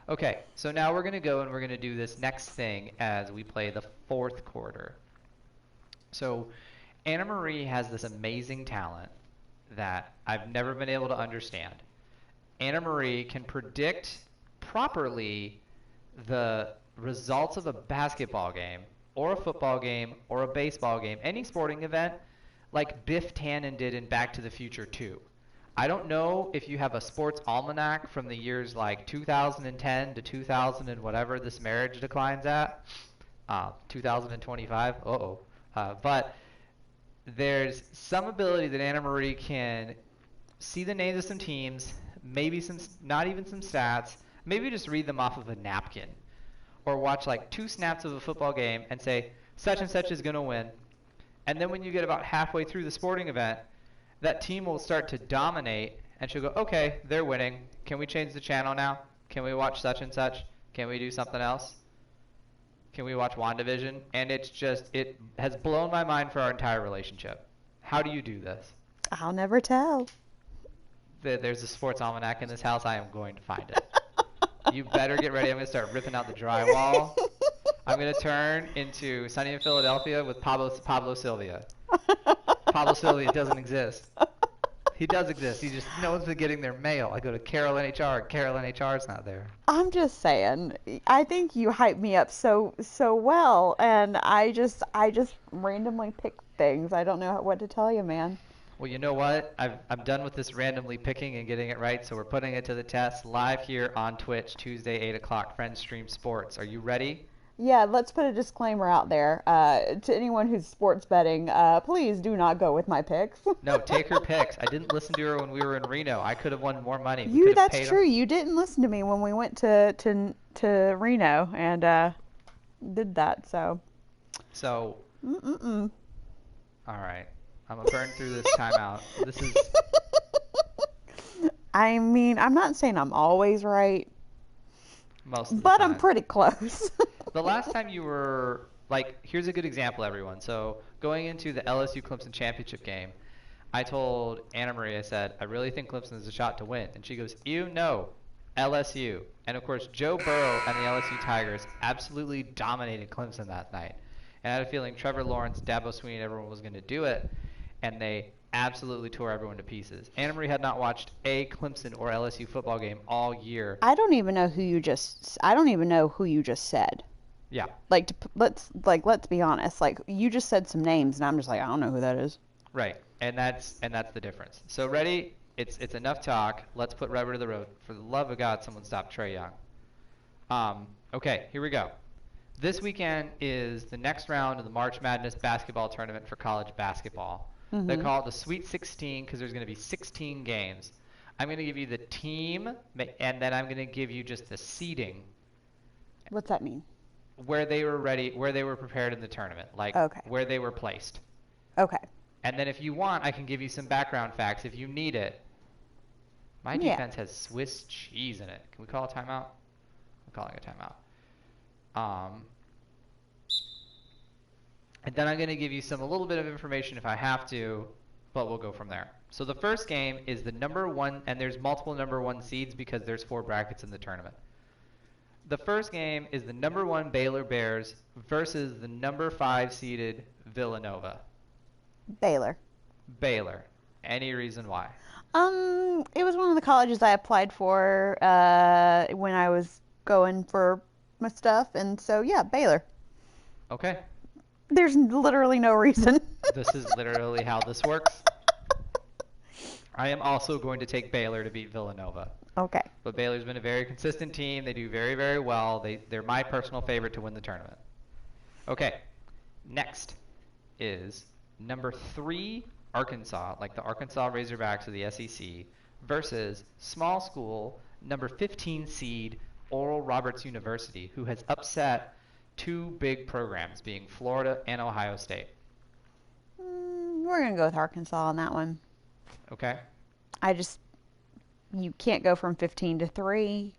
Okay, so now we're going to go and we're going to do this next thing as we play the fourth quarter. So Anna Marie has this amazing talent that I've never been able to understand. Anna Marie can predict properly the results of a basketball game or a football game or a baseball game, any sporting event, like Biff Tannen did in Back to the Future 2. I don't know if you have a sports almanac from the years like 2010 to 2000 and whatever this marriage declines at, 2025. Uh-oh. But there's some ability that Anna Marie can see the names of some teams, maybe some, not even some stats, maybe just read them off of a napkin, or watch like two snaps of a football game and say, such and such is going to win. And then when you get about halfway through the sporting event, that team will start to dominate, and she'll go, okay, they're winning. Can we change the channel now? Can we watch such and such? Can we do something else? Can we watch WandaVision? And it has blown my mind for our entire relationship. How do you do this? I'll never tell. There's a sports almanac in this house. I am going to find it. You better get ready. I'm going to start ripping out the drywall. I'm going to turn into Sunny in Philadelphia with Pablo Sylvia. Pablo Sylvia doesn't exist. He does exist. No one's been getting their mail. I go to Carol NHR. Carol NHR's not there. I'm just saying. I think you hype me up so well, and I just randomly pick things. I don't know what to tell you, man. Well, you know what? I'm done with this randomly picking and getting it right, so we're putting it to the test live here on Twitch, Tuesday, 8 o'clock, Friends Stream Sports. Are you ready? Yeah, let's put a disclaimer out there to anyone who's sports betting. Please do not go with my picks. No, take her picks. I didn't listen to her when we were in Reno. I could have won more money. We You, could have that's paid true. them. You didn't listen to me when we went to Reno and did that. So, So, mm-mm. all right. I'm going to burn through this timeout. This is I mean, I'm not saying I'm always right, most of the but I'm time. pretty close. The last time you were, like, here's a good example, everyone. So, going into the LSU Clemson championship game, I told Anna Marie, I said, I really think Clemson has a shot to win. And she goes, you know, LSU. And of course, Joe Burrow and the LSU Tigers absolutely dominated Clemson that night. And I had a feeling Trevor Lawrence, Dabo Swinney, and everyone was going to do it. And they absolutely tore everyone to pieces. Anna Marie had not watched a Clemson or LSU football game all year. I don't even know who you just. I don't even know who you just said. Yeah, Like, let's be honest. Like, you just said some names, and I'm just like, I don't know who that is. right. And that's the difference. So ready? It's enough talk. Let's put rubber to the road. For the love of God, someone stop Trey Young. Okay, here we go. This weekend is the next round of the March Madness basketball tournament for college basketball. They Mm-hmm. call it the Sweet 16 because there's going to be 16 games. I'm going to give you the team, and then I'm going to give you just the seeding What's that mean? where they were ready, where they were prepared in the tournament, like Okay. where they were placed. Okay. And then if you want, I can give you some background facts if you need it. My Yeah. defense has Swiss cheese in it. Can we call a timeout? I'm calling a timeout. And then I'm going to give you a little bit of information if I have to, but we'll go from there. So the first game is the number one, and there's multiple number one seeds because there's 4 brackets in the tournament. The first game is the number 1 Baylor Bears versus the number 5 seeded Villanova. Baylor. Baylor. Any reason why? It was one of the colleges I applied for when I was going for my stuff, and so yeah, Baylor. Okay. There's literally no reason. This is literally how this works. I am also going to take Baylor to beat Villanova. Okay. But Baylor's been a very consistent team. They do very, very well. They're my personal favorite to win the tournament. Okay. Next is number 3 Arkansas, like the Arkansas Razorbacks of the SEC, versus small school number 15 seed Oral Roberts University, who has upset 2 big programs, being Florida and Ohio State. We're gonna go with Arkansas on that one. Okay? You can't go from 15 to 3.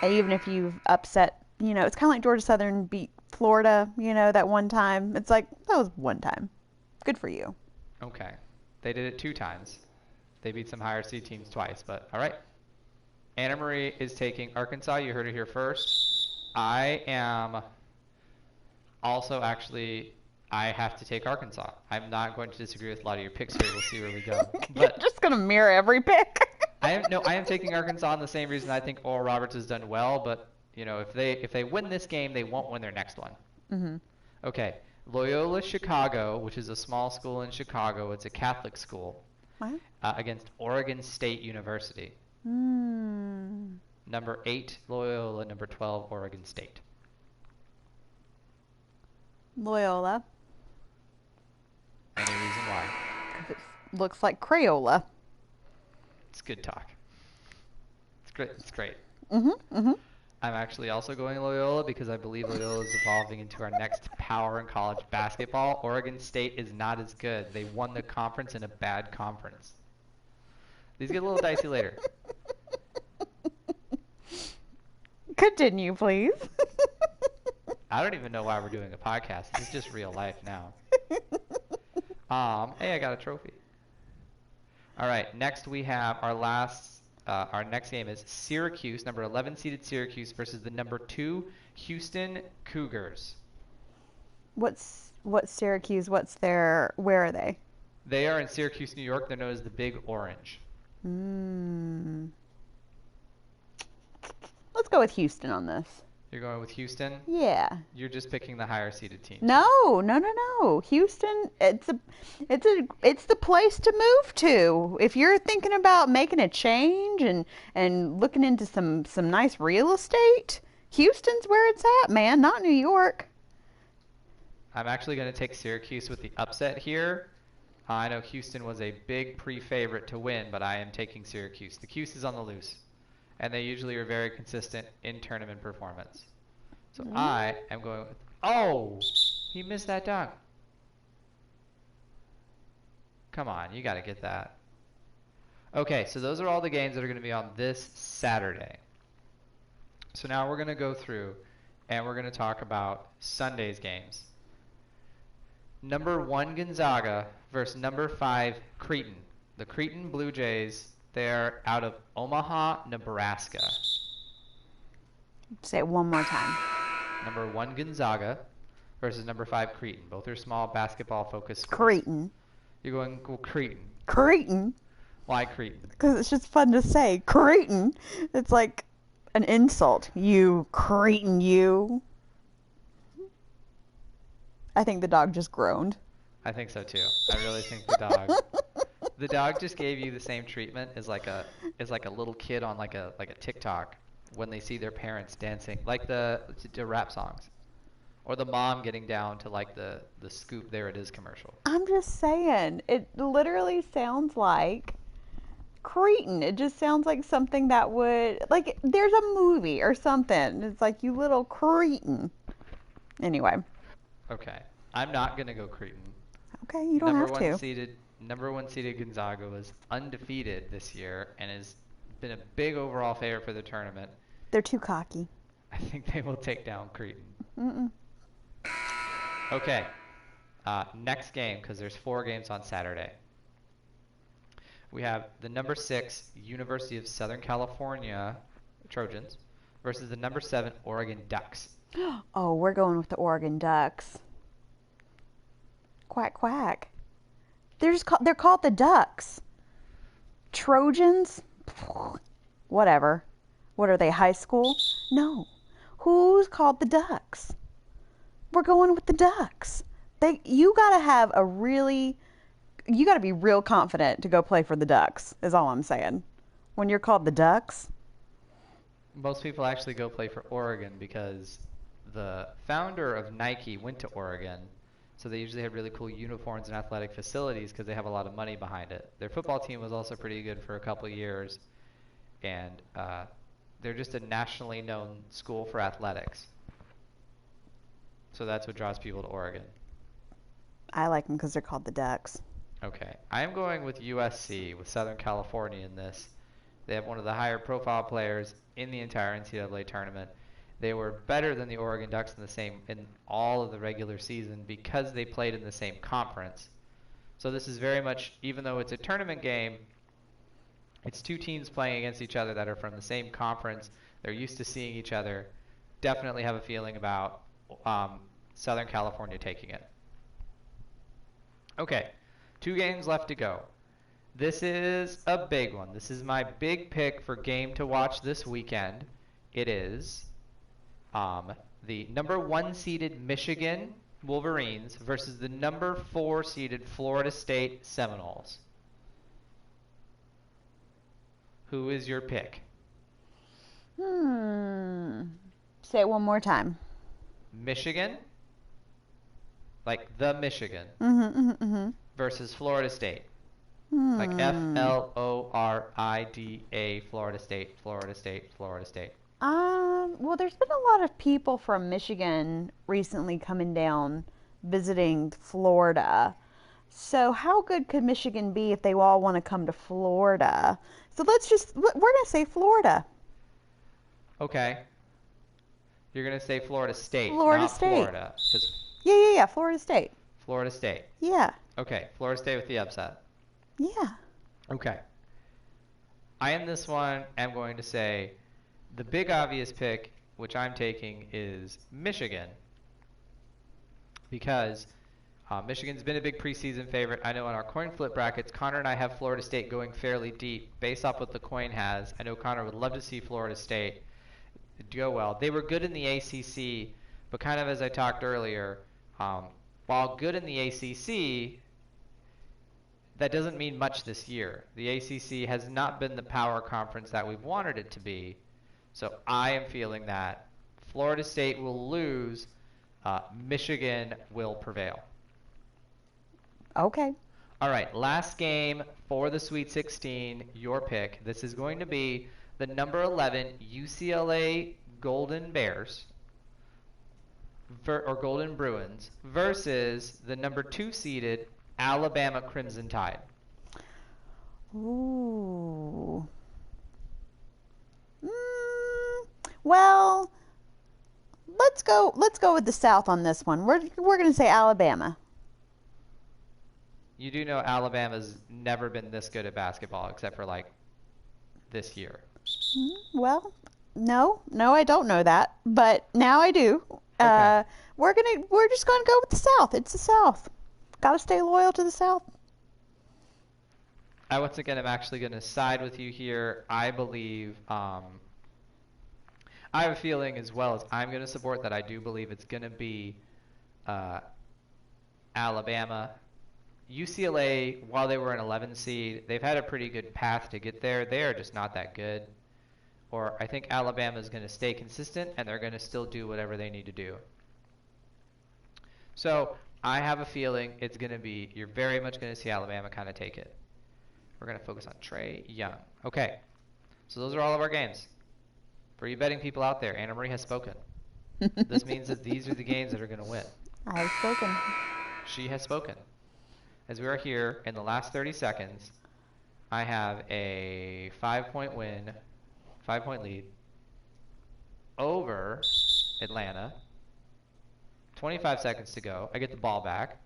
And even if you've upset, it's kind of like Georgia Southern beat Florida, that one time. It's like, that was one time. Good for you. Okay. They did it 2 times. They beat some higher seed teams twice, but all right. Anna Marie is taking Arkansas. You heard it here first. I am also actually, I have to take Arkansas. I'm not going to disagree with a lot of your picks here. We'll see where we go. You're But just gonna mirror every pick. I am taking Arkansas on the same reason I think Oral Roberts has done well. But if they win this game, they won't win their next one. Mm-hmm. Okay, Loyola Chicago, which is a small school in Chicago. It's a Catholic school What? against Oregon State University. Hmm. Number 8, Loyola. Number 12, Oregon State. Loyola. Any reason why? 'Cause it looks like Crayola. It's good talk. It's great. It's great. Mm-hmm. Mm-hmm. I'm actually also going Loyola because I believe Loyola is evolving into our next power in college basketball. Oregon State is not as good. They won the conference in a bad conference. These get a little dicey later. Continue, please. I don't even know why we're doing a podcast. This is just real life now. Hey, I got a trophy. All right, next we have our next game is Syracuse, number 11 seeded Syracuse versus the number 2 Houston Cougars. What's Syracuse? Where are they? They are in Syracuse, New York. They're known as the Big Orange. Let's go with Houston on this. You're going with Houston? Yeah. You're just picking the higher seeded team. No. Houston, it's the place to move to. If you're thinking about making a change and looking into some nice real estate, Houston's where it's at, man, not New York. I'm actually going to take Syracuse with the upset here. I know Houston was a big pre-favorite to win, but I am taking Syracuse. The Cuse is on the loose, and they usually are very consistent in tournament performance. So I am going with... Oh! He missed that dunk. Come on, you got to get that. Okay, so those are all the games that are going to be on this Saturday. So now we're going to go through, and we're going to talk about Sunday's games. Number 1 Gonzaga versus number 5 Creighton. The Creighton Blue Jays, they're out of Omaha, Nebraska. Say it one more time. Number 1 Gonzaga versus number 5 Creighton. Both are small basketball-focused schools. Creighton. You're going Creighton. Creighton? Why Creighton? Because it's just fun to say. Creighton. It's like an insult. You Creighton, you. I think the dog just groaned. I think so too. I really think the dog just gave you the same treatment as like a little kid on like a TikTok when they see their parents dancing like the rap songs, or the mom getting down to like the Scoop There It Is commercial. I'm just saying, it literally sounds like Creighton. It just sounds like something that would, like, there's a movie or something. It's like, you little Creighton. Anyway. Okay, I'm not gonna go Creighton. Okay, you don't have to. Number one seeded Gonzaga was undefeated this year and has been a big overall favorite for the tournament. They're too cocky. I think they will take down Creighton. Mm-mm. Okay, next game, because there's 4 games on Saturday. We have the number 6 University of Southern California Trojans versus the number 7 Oregon Ducks. Oh, we're going with the Oregon Ducks. Quack, quack. They're called the Ducks. Trojans? Whatever. What are they, high school? No. Who's called the Ducks? We're going with the Ducks. You gotta be real confident to go play for the Ducks, is all I'm saying. When you're called the Ducks. Most people actually go play for Oregon because the founder of Nike went to Oregon, so they usually have really cool uniforms and athletic facilities because they have a lot of money behind it. Their football team was also pretty good for a couple of years, and they're just a nationally known school for athletics. So that's what draws people to Oregon. I like them because they're called the Ducks. Okay. I am going with USC, with Southern California in this. They have one of the higher profile players in the entire NCAA tournament. They were better than the Oregon Ducks in all of the regular season because they played in the same conference. So this is very much, even though it's a tournament game, It's two teams playing against each other that are from the same conference. They're used to seeing each other. Definitely have a feeling about Southern California taking it. Okay, 2 games left to go. This is a big one. This is my big pick for game to watch this weekend. It is the number 1 seeded Michigan Wolverines versus the number 4 seeded Florida State Seminoles. Who is your pick? Say it one more time. Michigan, like the Michigan, versus Florida State. Like Florida, Florida State, Florida State, Florida State. Well, there's been a lot of people from Michigan recently coming down visiting Florida. So how good could Michigan be if they all want to come to Florida? So we're going to say Florida. Okay. You're going to say Florida State, Florida not State. Florida. Yeah, Florida State. Florida State. Yeah. Okay, Florida State with the upset. Yeah. Okay. I in this one am going to say the big obvious pick, which I'm taking, is Michigan. Because Michigan's been a big preseason favorite. I know in our coin flip brackets, Connor and I have Florida State going fairly deep based off what the coin has. I know Connor would love to see Florida State go well. They were good in the ACC, but kind of as I talked earlier, while good in the ACC, that doesn't mean much this year. The ACC has not been the power conference that we've wanted it to be. So I am feeling that Florida State will lose, Michigan will prevail. Okay. All right, last game for the Sweet 16, your pick. This is going to be the number 11 UCLA Golden Bears or Golden Bruins versus the number 2 seeded Alabama Crimson Tide. Ooh. Well, let's go with the South on this one. We're going to say Alabama. You do know Alabama's never been this good at basketball except for like this year. Well, no, I don't know that, but now I do. Okay. We're just gonna go with the South. It's the South. Got to stay loyal to the South. Once again, I'm actually going to side with you here. I believe, I have a feeling as well as I'm going to support that I do believe it's going to be Alabama. UCLA, while they were an 11 seed, they've had a pretty good path to get there. They are just not that good. Or I think Alabama is going to stay consistent and they're going to still do whatever they need to do. So I have a feeling it's going to be, you're very much going to see Alabama kind of take it. We're going to focus on Trae Young. Okay, so those are all of our games. For you betting people out there, Anna Marie has spoken. This means that these are the games that are going to win. I have spoken. She has spoken. As we are here in the last 30 seconds, I have a 5-point win, 5-point lead over Atlanta. 25 seconds to go. I get the ball back.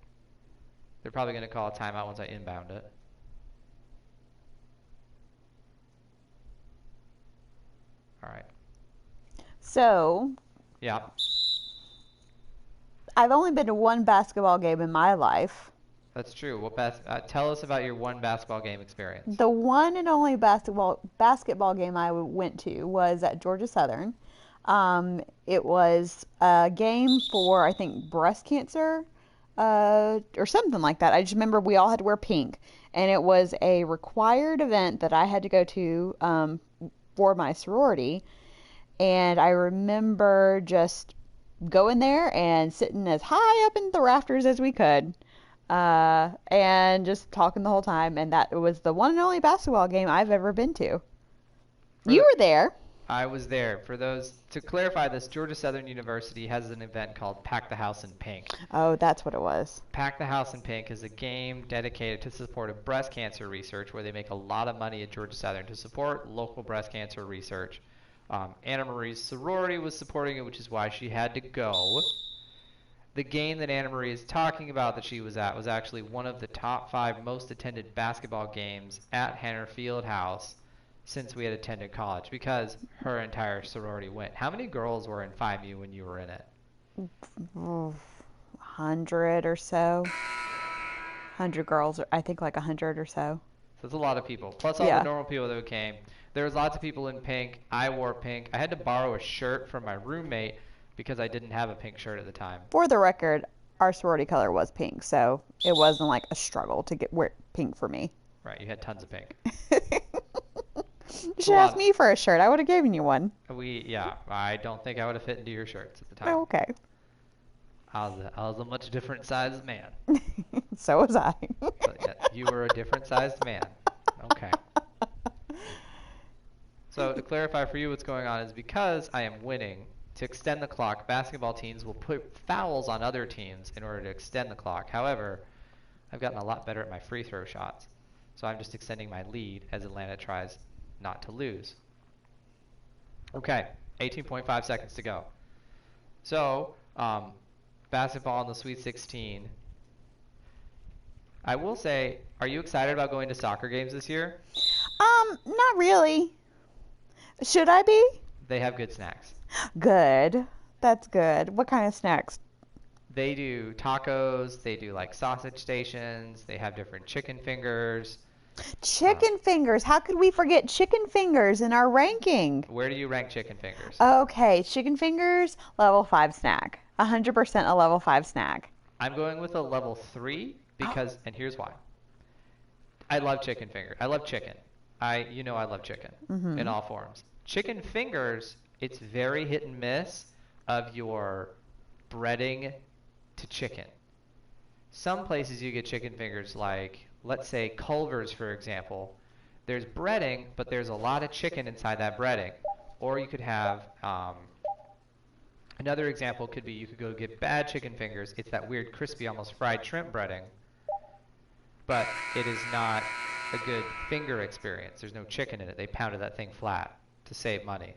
They're probably going to call a timeout once I inbound it. All right. So, Yeah. I've only been to one basketball game in my life. That's true. Tell us about your one basketball game experience. The one and only basketball game I went to was at Georgia Southern. It was a game for, I think, breast cancer or something like that. I just remember we all had to wear pink, and it was a required event that I had to go to for my sorority. And I remember just going there and sitting as high up in the rafters as we could. And just talking the whole time, and that was the one and only basketball game I've ever been to. You were there. I was there. For those, to clarify this, Georgia Southern University has an event called Pack the House in Pink. Oh, that's what it was. Pack the House in Pink is a game dedicated to support of breast cancer research where they make a lot of money at Georgia Southern to support local breast cancer research. Anna Marie's sorority was supporting it, which is why she had to go. The game that Anna Marie is talking about that she was at was actually one of the top 5 most attended basketball games at Henner Fieldhouse since we had attended college because her entire sorority went. How many girls were in Phi Mu when you were in it? 100 or so. 100 girls, I think like 100 or so. So it's a lot of people, plus all the Yeah. normal people that came. There was lots of people in pink. I wore pink. I had to borrow a shirt from my roommate because I didn't have a pink shirt at the time. For the record, our sorority color was pink, so it wasn't like a struggle to get wear pink for me. Right, you had tons of pink. You It's a should ask lot. me for a shirt. I would have given you one. Yeah, I don't think I would have fit into your shirts at the time. Oh, okay. I was a much different sized man. So was I. So yeah, you were a different sized man. Okay. So to clarify for you what's going on is because I am winning, to extend the clock, basketball teams will put fouls on other teams in order to extend the clock. However, I've gotten a lot better at my free throw shots. So I'm just extending my lead as Atlanta tries not to lose. Okay, 18.5 seconds to go. So, basketball in the Sweet 16. I will say, are you excited about going to soccer games this year? Not really. Should I be? They have good snacks. Good. That's good. What kind of snacks? They do tacos, they do like sausage stations, they have different chicken fingers. Chicken fingers. How could we forget chicken fingers in our ranking? Where do you rank chicken fingers? Okay, chicken fingers, level 5 snack. 100% a level 5 snack. I'm going with a level 3 Oh. because, and here's why. I love chicken finger. I love chicken. I love chicken in all forms. Chicken fingers, it's very hit and miss of your breading to chicken. Some places you get chicken fingers like, let's say Culver's, for example. There's breading, but there's a lot of chicken inside that breading. Or you could have, another example could be you could go get bad chicken fingers. It's that weird crispy, almost fried shrimp breading, but it is not a good finger experience. There's no chicken in it. They pounded that thing flat to save money.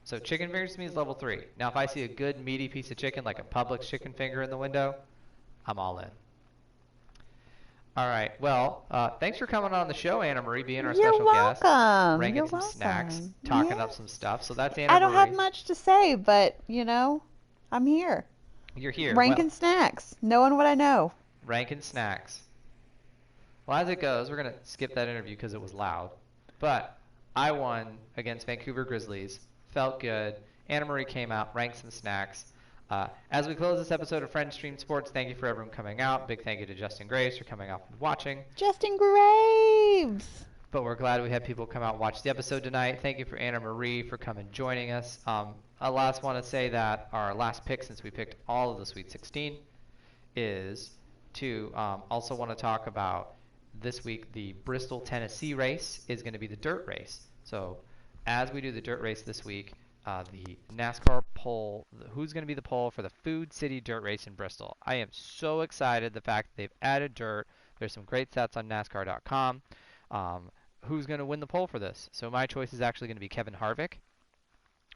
So chicken fingers to me is level 3. Now if I see a good meaty piece of chicken like a Publix chicken finger in the window, I'm all in. All right. Well, thanks for coming on the show, Anna Marie, being our You're special guest, welcome. ranking You're some welcome. snacks, talking Yeah. up some stuff. So that's I Anna don't have Marie. much to say, but I'm here. You're here. Ranking Well, snacks, knowing what I know. ranking snacks. Well, as it goes, we're going to skip that interview because it was loud. But I won against Vancouver Grizzlies. Felt good. Anna Marie came out, ranked some snacks. As we close this episode of Friends Stream Sports, thank you for everyone coming out. Big thank you to Justin Graves for coming out and watching. Justin Graves. But we're glad we had people come out and watch the episode tonight. Thank you for Anna Marie for coming and joining us. I last want to say that our last pick, since we picked all of the Sweet 16, is to also want to talk about this week the Bristol, Tennessee race is going to be the dirt race. So as we do the dirt race this week, the NASCAR poll, who's going to be the poll for the Food City Dirt Race in Bristol. I am so excited the fact that they've added dirt. There's some great stats on NASCAR.com. Who's going to win the poll for this? So my choice is actually going to be Kevin Harvick.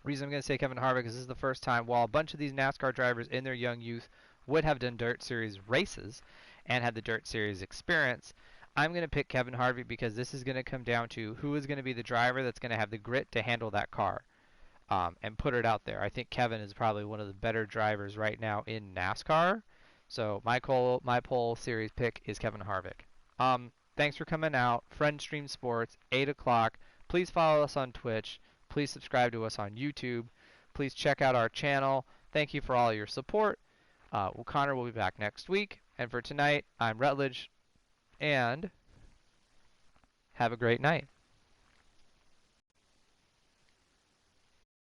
Reason I'm going to say Kevin Harvick is this is the first time, while a bunch of these NASCAR drivers in their young youth would have done dirt series races and had the dirt series experience, I'm going to pick Kevin Harvick because this is going to come down to who is going to be the driver that's going to have the grit to handle that car. And put it out there. I think Kevin is probably one of the better drivers right now in NASCAR. So my poll series pick is Kevin Harvick. Thanks for coming out. Friend Stream Sports, 8 o'clock. Please follow us on Twitch. Please subscribe to us on YouTube. Please check out our channel. Thank you for all your support. Connor will be back next week. And for tonight, I'm Rutledge. And have a great night.